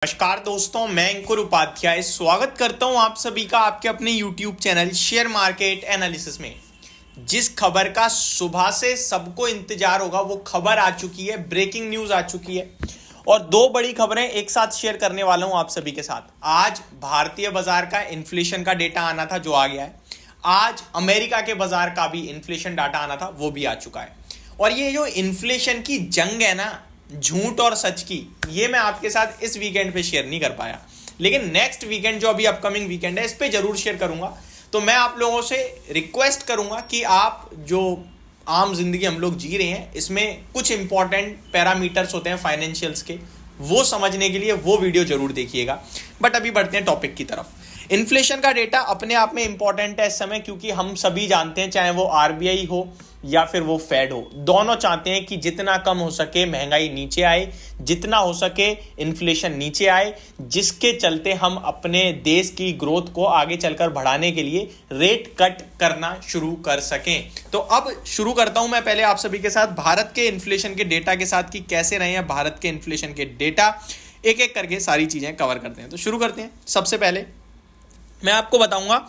नमस्कार दोस्तों, मैं अंकुर उपाध्याय स्वागत करता हूं आप सभी का आपके अपने YouTube channel share market analysis में। जिस खबर का सुबह से सबको इंतजार होगा वो खबर आ चुकी है, ब्रेकिंग न्यूज आ चुकी है और दो बड़ी खबरें एक साथ शेयर करने वाला हूं आप सभी के साथ। आज भारतीय बाजार का इन्फ्लेशन का डेटा आना था जो आ गया है। आज अमेरिका के बाजार का भी इन्फ्लेशन डाटा आना था वो भी आ चुका है। और ये जो इन्फ्लेशन की जंग है ना, झूठ और सच की, ये मैं आपके साथ इस वीकेंड पे शेयर नहीं कर पाया, लेकिन नेक्स्ट वीकेंड जो अभी अपकमिंग वीकेंड है इस पे जरूर शेयर करूंगा। तो मैं आप लोगों से रिक्वेस्ट करूंगा कि आप जो आम जिंदगी हम लोग जी रहे हैं इसमें कुछ इंपॉर्टेंट पैरामीटर्स होते हैं फाइनेंशियल्स के, वो समझने के लिए वो वीडियो जरूर देखिएगा। बट अभी बढ़ते हैं टॉपिक की तरफ। इन्फ्लेशन का डेटा अपने आप में इंपॉर्टेंट है इस समय, क्योंकि हम सभी जानते हैं, चाहे वो आरबीआई हो या फिर वो फेड हो, दोनों चाहते हैं कि जितना कम हो सके महंगाई नीचे आए, जितना हो सके इन्फ्लेशन नीचे आए, जिसके चलते हम अपने देश की ग्रोथ को आगे चलकर बढ़ाने के लिए रेट कट करना शुरू कर सकें। तो अब शुरू करता हूं मैं पहले आप सभी के साथ भारत के इन्फ्लेशन के डेटा के साथ कि कैसे रहे हैं भारत के इन्फ्लेशन के डेटा। एक एक करके सारी चीजें कवर करते हैं। तो शुरू करते हैं। सबसे पहले मैं आपको बताऊंगा,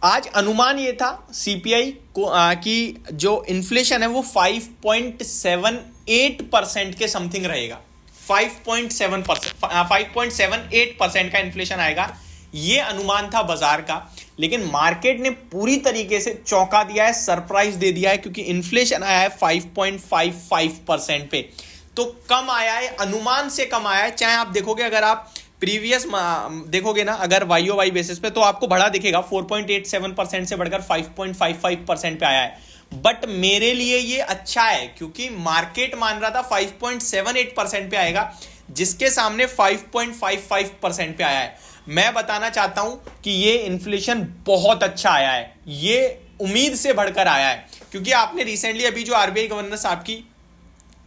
आज अनुमान ये था सीपीआई को कि जो इन्फ्लेशन है वो 5.78% के समथिंग रहेगा। 5.78% का इन्फ्लेशन आएगा, ये अनुमान था बाजार का। लेकिन मार्केट ने पूरी तरीके से चौंका दिया है, सरप्राइज दे दिया है, क्योंकि इन्फ्लेशन आया है 5.55% पे। तो कम आया है, अनुमान से कम आया है। चाहे आप देखोगे, अगर आप प्रीवियस देखोगे ना, अगर वाई ओ वाई बेसिस पे, तो आपको बढ़ा दिखेगा, 4.87% से बढ़कर 5.55% पे आया है। बट मेरे लिए ये अच्छा है, क्योंकि मार्केट मान रहा था 5.78% पे आएगा, जिसके सामने 5.55% पे आया है। मैं बताना चाहता हूं कि ये इन्फ्लेशन बहुत अच्छा आया है, ये उम्मीद से बढ़कर आया है। क्योंकि आपने रिसेंटली अभी जो आरबीआई गवर्नर साहब की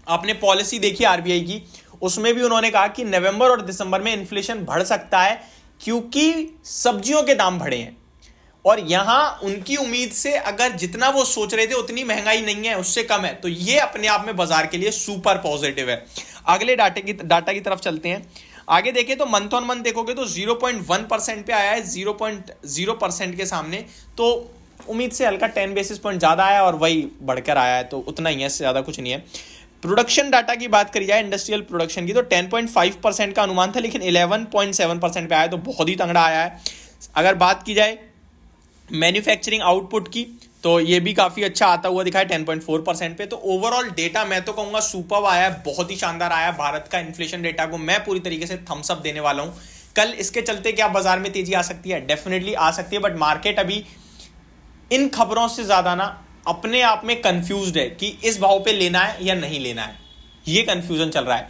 आपने पॉलिसी देखी आरबीआई की, उसमें भी उन्होंने कहा कि नवंबर और दिसंबर में इन्फ्लेशन बढ़ सकता है, क्योंकि सब्जियों के दाम बढ़े हैं। और यहां उनकी उम्मीद से अगर जितना वो सोच रहे थे उतनी महंगाई नहीं है, उससे कम है, तो ये अपने आप में बाजार के लिए सुपर पॉजिटिव है। अगले डाटा की तरफ चलते हैं। आगे देखें तो मंथ ऑन मंथ देखोगे तो 0.1% पे आया है 0.0% के सामने। तो उम्मीद से हल्का 10 बेसिस पॉइंट ज्यादा आया और वही बढ़कर आया है, तो उतना ही है, इससे ज्यादा कुछ नहीं है। प्रोडक्शन डाटा की बात करी जाए, इंडस्ट्रियल प्रोडक्शन की, तो 10.5% का अनुमान था, लेकिन 11.7% पे आया, तो बहुत ही तगड़ा आया है। अगर बात की जाए मैन्युफैक्चरिंग आउटपुट की, तो ये भी काफी अच्छा आता हुआ दिखा है 10.4% पे। तो ओवरऑल डेटा मैं तो कहूंगा सुपर्ब आया है, बहुत ही शानदार आया है। भारत का इन्फ्लेशन डेटा को मैं पूरी तरीके से थम्स अप देने वाला हूं। कल इसके चलते क्या बाजार में तेजी आ सकती है? डेफिनेटली आ सकती है, बट मार्केट अभी इन खबरों से ज्यादा ना अपने आप में कंफ्यूज्ड है कि इस भाव पे लेना है या नहीं लेना है। ये कंफ्यूजन चल रहा है।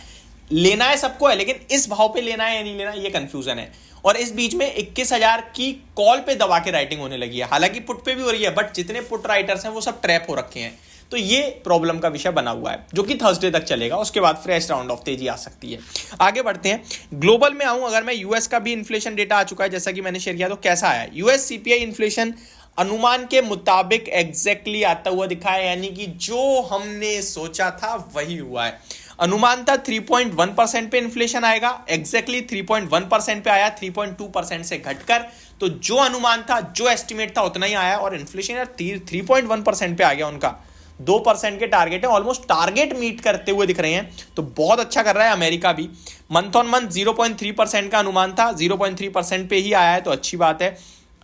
लेना है सबको है, लेकिन इस भाव पे लेना है या नहीं लेना, ये कंफ्यूजन है। और इस बीच में 21,000 की कॉल पे दबा के राइटिंग होने लगी है। हालांकि पुट पे भी हो रही है, बट जितने पुट राइटर्स हैं वो सब ट्रैप हो रखे हैं। तो ये प्रॉब्लम का विषय बना हुआ है, जो कि थर्सडे तक चलेगा। उसके बाद फ्रेश राउंड ऑफ तेजी आ सकती है। आगे बढ़ते हैं। ग्लोबल में आऊं, अगर मैं यूएस का भी इन्फ्लेशन डेटा आ चुका है, जैसा कि मैंने शेयर किया, तो कैसा आया? यूएस सीपीआई इन्फ्लेशन अनुमान के मुताबिक एग्जैक्टली आता हुआ दिखा है, यानी कि जो हमने सोचा था वही हुआ है। अनुमान था 3.1% पे इन्फ्लेशन आएगा, एग्जैक्टली 3.1% पे आया, 3.2% से घटकर। तो जो अनुमान था, जो एस्टिमेट था, उतना ही आया। और इन्फ्लेशन यार 3.1% पे आ गया उनका। 2% के टारगेट है, ऑलमोस्ट टारगेट मीट करते हुए दिख रहे हैं, तो बहुत अच्छा कर रहा है अमेरिका भी। मंथ ऑन मंथ 0.3% का अनुमान था, 0.3% पे ही आया है, तो अच्छी बात है।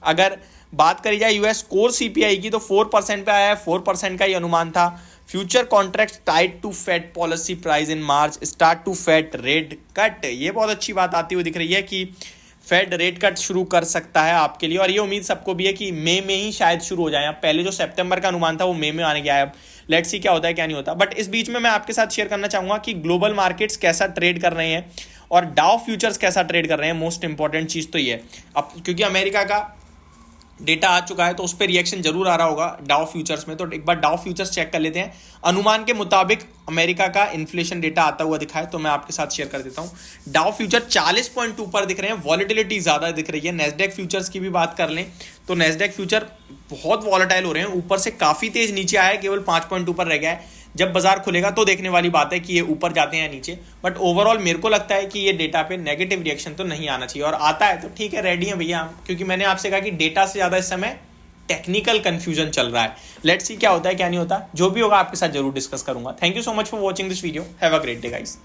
अगर बात करी जाए यूएस कोर सीपीआई की, तो 4% पे आया है, 4% का ही अनुमान था। Future contract tied to Fed policy price in March start to Fed rate cut. ये बहुत अच्छी बात आती हुई दिख रही है कि फेड रेट कट शुरू कर सकता है आपके लिए। और ये उम्मीद सबको भी है कि मई में ही शायद शुरू हो जाए। पहले जो सितंबर का अनुमान था वो मई में आने गया है। लेट्स सी क्या होता है क्या नहीं होता। बट इस बीच में मैं आपके साथ शेयर करना चाहूंगा कि ग्लोबल मार्केट्स कैसा ट्रेड कर रहे हैं और डाउ फ्यूचर्स कैसा ट्रेड कर रहे हैं। मोस्ट इंपॉर्टेंट चीज तो ये है, अब क्योंकि अमेरिका का डेटा आ चुका है तो उस पर रिएक्शन जरूर आ रहा होगा डाउ फ्यूचर्स में। तो एक बार डाउ फ्यूचर्स चेक कर लेते हैं। अनुमान के मुताबिक अमेरिका का इन्फ्लेशन डेटा आता हुआ दिखा है, तो मैं आपके साथ शेयर कर देता हूं। डाउ फ्यूचर 40.2 पर दिख रहे हैं, वॉलेटिलिटी ज्यादा दिख रही है। नेस्डेक फ्यूचर्स की भी बात कर लें तो नेस्डेक फ्यूचर बहुत वॉलेटाइल हो रहे हैं, ऊपर से काफी तेज नीचे आया है, केवल 5.2 पर रह गया है। जब बाजार खुलेगा तो देखने वाली बात है कि ये ऊपर जाते हैं या नीचे। बट ओवरऑल मेरे को लगता है कि ये डेटा पे नेगेटिव रिएक्शन तो नहीं आना चाहिए, और आता है तो ठीक है, रेडी है भैया हम, क्योंकि मैंने आपसे कहा कि डेटा से ज्यादा इस समय टेक्निकल कंफ्यूजन चल रहा है। लेट्स सी क्या होता है क्या नहीं होता, जो भी होगा आपके साथ जरूर डिस्कस करूंगा। Thank you so much for watching this video, have a great day guys.